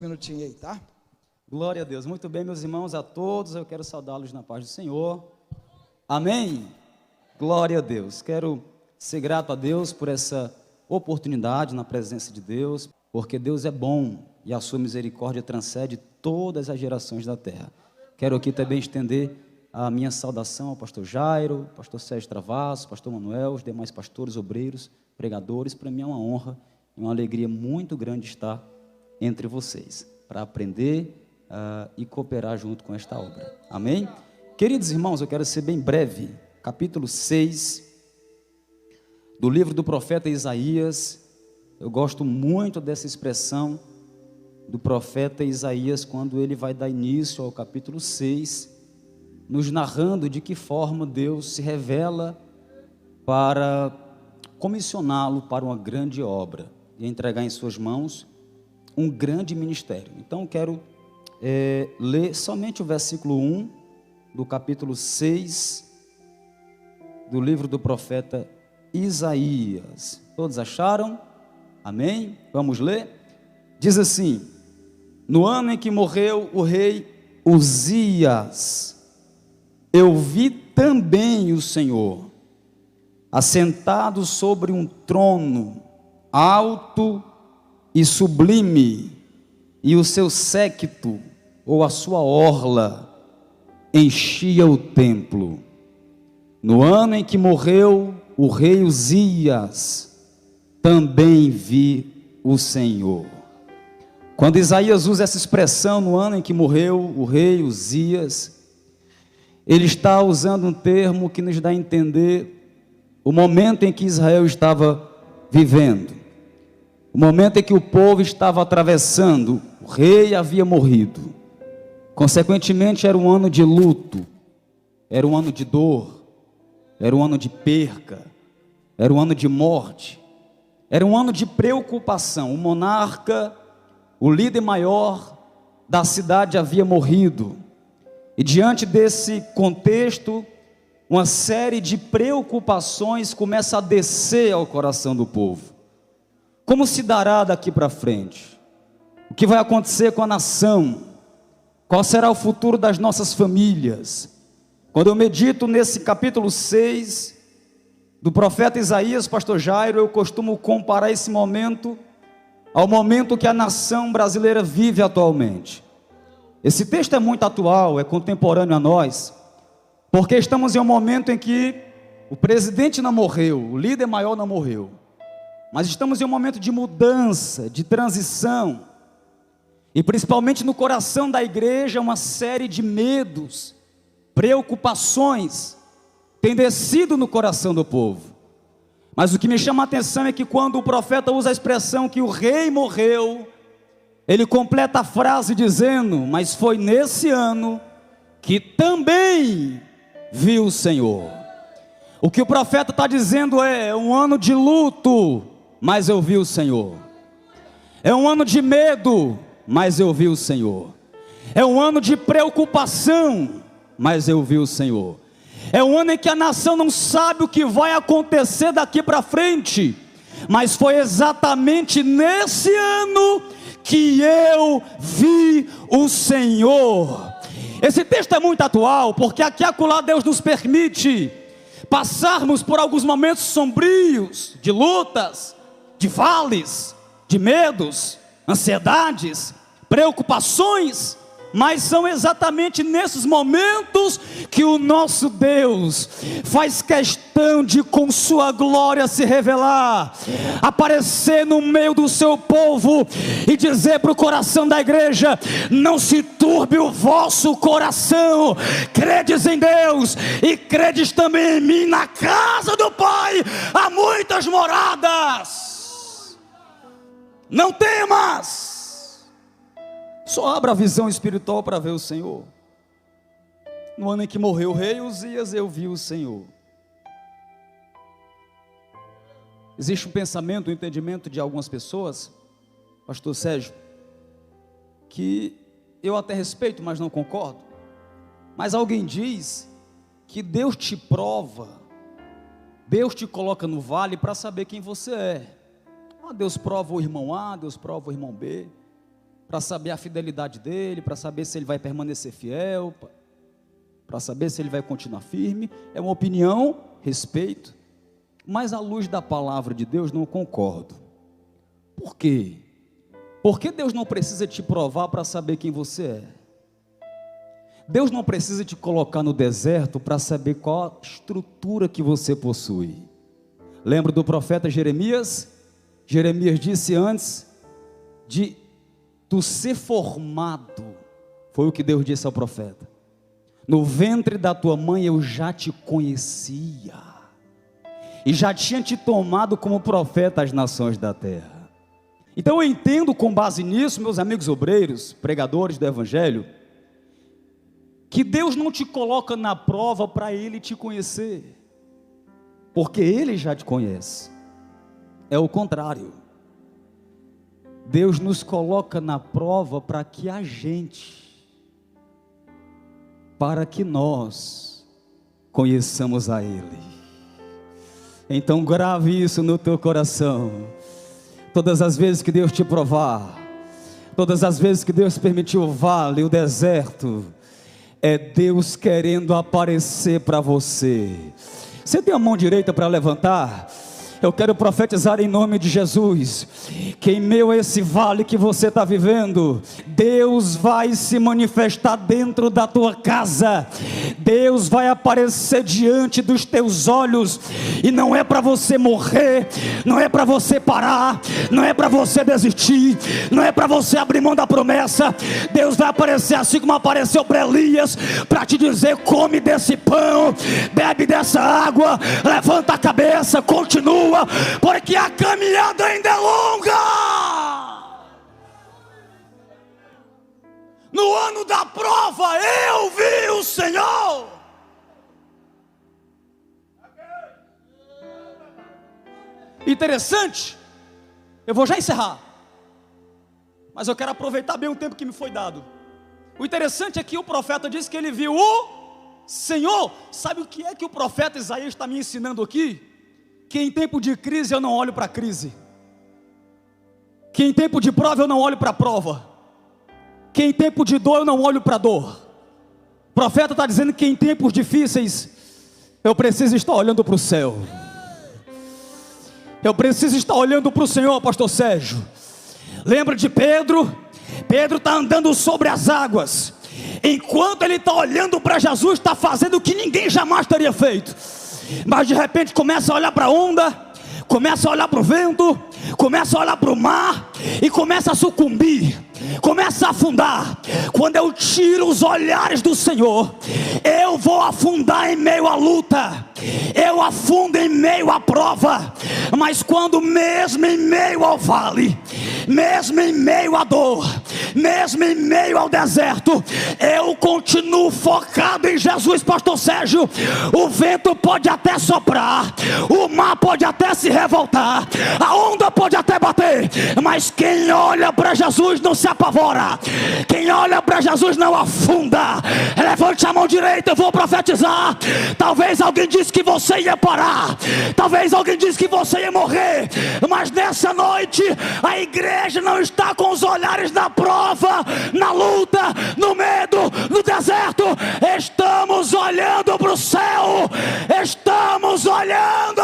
Minutinho aí, tá? Glória a Deus. Muito bem, meus irmãos, a todos, eu quero saudá-los na paz do Senhor. Amém? Glória a Deus. Quero ser grato a Deus por essa oportunidade na presença de Deus, porque Deus é bom e a sua misericórdia transcende todas as gerações da terra. Quero aqui também estender a minha saudação ao pastor Jairo, pastor Sérgio Travasso, pastor Manuel, os demais pastores, obreiros, pregadores. Para mim é uma honra e uma alegria muito grande estar entre vocês, para aprender e cooperar junto com esta obra. Amém? Queridos irmãos, eu quero ser bem breve. Capítulo 6 do livro do profeta Isaías. Eu gosto muito dessa expressão do profeta Isaías, quando ele vai dar início ao capítulo 6, nos narrando de que forma Deus se revela para comissioná-lo para uma grande obra e entregar em suas mãos um grande ministério. Então quero ler somente o versículo 1 do capítulo 6 do livro do profeta Isaías. Todos acharam? Amém? Vamos ler? Diz assim: no ano em que morreu o rei Uzias, eu vi também o Senhor assentado sobre um trono alto e sublime, e o seu séquito, ou a sua orla, enchia o templo. No ano em que morreu o rei Uzias, também vi o Senhor. Quando Isaías usa essa expressão, no ano em que morreu o rei Uzias, ele está usando um termo que nos dá a entender o momento em que Israel estava vivendo. O momento em que o povo estava atravessando, o rei havia morrido. Consequentemente, era um ano de luto, era um ano de dor, era um ano de perca, era um ano de morte, era um ano de preocupação. O monarca, o líder maior da cidade havia morrido. E diante desse contexto, uma série de preocupações começa a descer ao coração do povo. Como se dará daqui para frente? O que vai acontecer com a nação? Qual será o futuro das nossas famílias? Quando eu medito nesse capítulo 6 do profeta Isaías, pastor Jairo, eu costumo comparar esse momento ao momento que a nação brasileira vive atualmente. Esse texto é muito atual, é contemporâneo a nós, porque estamos em um momento em que o presidente não morreu, o líder maior não morreu, mas estamos em um momento de mudança, de transição, e principalmente no coração da igreja, uma série de medos, preocupações tem descido no coração do povo. Mas o que me chama a atenção é que quando o profeta usa a expressão que o rei morreu, ele completa a frase dizendo: mas foi nesse ano que também viu o Senhor. O que o profeta está dizendo é um ano de luto, mas eu vi o Senhor. É um ano de medo, mas eu vi o Senhor. É um ano de preocupação, mas eu vi o Senhor. É um ano em que a nação não sabe o que vai acontecer daqui para frente, mas foi exatamente nesse ano que eu vi o Senhor. Esse texto é muito atual, porque aqui e acolá Deus nos permite passarmos por alguns momentos sombrios, de lutas, de vales, de medos, ansiedades, preocupações, mas são exatamente nesses momentos que o nosso Deus faz questão de com sua glória se revelar, aparecer no meio do seu povo e dizer para o coração da igreja: não se turbe o vosso coração, credes em Deus e credes também em mim. Na casa do Pai há muitas moradas, não temas. Só abra a visão espiritual para ver o Senhor. No ano em que morreu o rei Uzias, eu vi o Senhor. Existe um pensamento, um entendimento de algumas pessoas, pastor Sérgio, que eu até respeito, mas não concordo. Mas alguém diz que Deus te prova, Deus te coloca no vale para saber quem você é. Deus prova o irmão A, Deus prova o irmão B. para saber a fidelidade dele, para saber se ele vai permanecer fiel, para saber se ele vai continuar firme. É uma opinião, respeito, mas à luz da palavra de Deus não concordo. Por quê? Porque Deus não precisa te provar para saber quem você é. Deus não precisa te colocar no deserto para saber qual a estrutura que você possui. Lembra do profeta Jeremias? Jeremias disse: antes de tu ser formado, foi o que Deus disse ao profeta, no ventre da tua mãe eu já te conhecia, e já tinha te tomado como profeta às nações da terra. Então eu entendo, com base nisso, meus amigos obreiros, pregadores do evangelho, que Deus não te coloca na prova para Ele te conhecer, porque Ele já te conhece. É o contrário. Deus nos coloca na prova para que nós conheçamos a Ele. Então grave isso no teu coração. Todas as vezes que Deus te provar, todas as vezes que Deus permitiu o vale, o deserto, é Deus querendo aparecer para você. Você tem a mão direita para levantar? Eu quero profetizar em nome de Jesus, que em meio a esse vale que você está vivendo, Deus vai se manifestar dentro da tua casa, Deus vai aparecer diante dos teus olhos, e não é para você morrer, não é para você parar, não é para você desistir, não é para você abrir mão da promessa. Deus vai aparecer assim como apareceu para Elias, para te dizer: come desse pão, bebe dessa água, levanta a cabeça, continua, porque a caminhada ainda é longa. No ano da prova eu vi o Senhor. Interessante, eu vou já encerrar, mas eu quero aproveitar bem o tempo que me foi dado. O interessante é que o profeta disse que ele viu o Senhor. Sabe o que é que o profeta Isaías está me ensinando aqui? Que em tempo de crise eu não olho para a crise, que em tempo de prova eu não olho para a prova, que em tempo de dor eu não olho para a dor. O profeta está dizendo que em tempos difíceis eu preciso estar olhando para o céu, eu preciso estar olhando para o Senhor. Pastor Sérgio, lembra de Pedro? Pedro está andando sobre as águas, enquanto ele está olhando para Jesus, está fazendo o que ninguém jamais teria feito. Mas de repente começa a olhar para a onda, começa a olhar para o vento, começa a olhar para o mar, e começa a sucumbir, começa a afundar. Quando eu tiro os olhares do Senhor, eu vou afundar em meio à luta, eu afundo em meio à prova. Mas quando mesmo em meio ao vale, mesmo em meio à dor, mesmo em meio ao deserto, eu continuo focado em Jesus. Pastor Sérgio, o vento pode até soprar, o mar pode até se revoltar, a onda pode até bater, mas quem olha para Jesus não se apavora, quem olha para Jesus não afunda. Levante a mão direita, eu vou profetizar. Talvez alguém disse que você ia parar, talvez alguém disse que você ia morrer, mas nessa noite a igreja não está com os olhares na prova, na luta, no medo, no deserto. Estamos olhando para o céu, estamos olhando.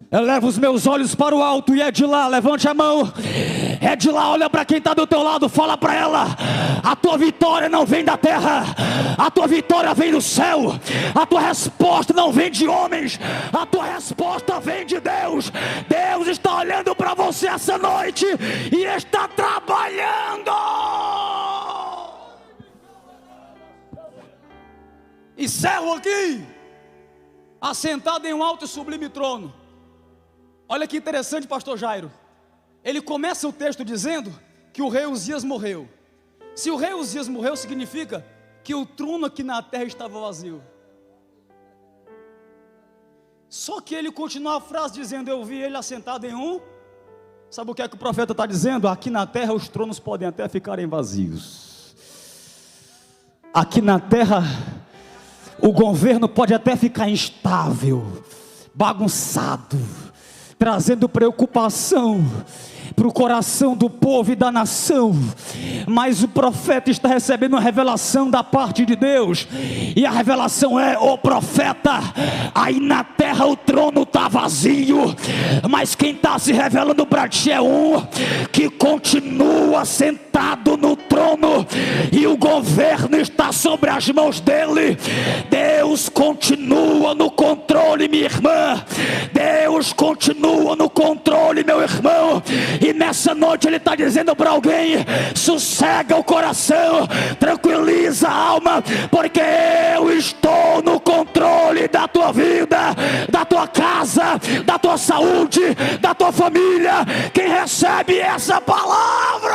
Eu levo os meus olhos para o alto, e é de lá. Levante a mão, é de lá. Olha para quem está do teu lado, fala para ela: a tua vitória não vem da terra, a tua vitória vem do céu. A tua resposta não vem de homens, a tua resposta vem de Deus. Deus está olhando para você essa noite e está trabalhando. Encerro aqui, assentado em um alto e sublime trono. Olha que interessante, pastor Jairo. Ele começa o texto dizendo que o rei Uzias morreu. Se o rei Uzias morreu, significa que o trono aqui na terra estava vazio. Só que ele continua a frase dizendo: eu vi ele assentado em um. Sabe o que é que o profeta está dizendo? Aqui na terra os tronos podem até ficarem vazios. Aqui na terra o governo pode até ficar instável, bagunçado, trazendo preocupação para o coração do povo e da nação, mas o profeta está recebendo uma revelação da parte de Deus, e a revelação é: o profeta, aí na terra o trono está vazio, mas quem está se revelando para ti é um que continua sentado no trono, e o governo está sobre as mãos dele. Deus continua no controle, minha irmã. Deus continua no controle, meu irmão. E nessa noite Ele está dizendo para alguém: sossega o coração, tranquiliza a alma, porque eu estou no controle da tua vida, da tua casa, da tua saúde, da tua família. Quem recebe essa palavra?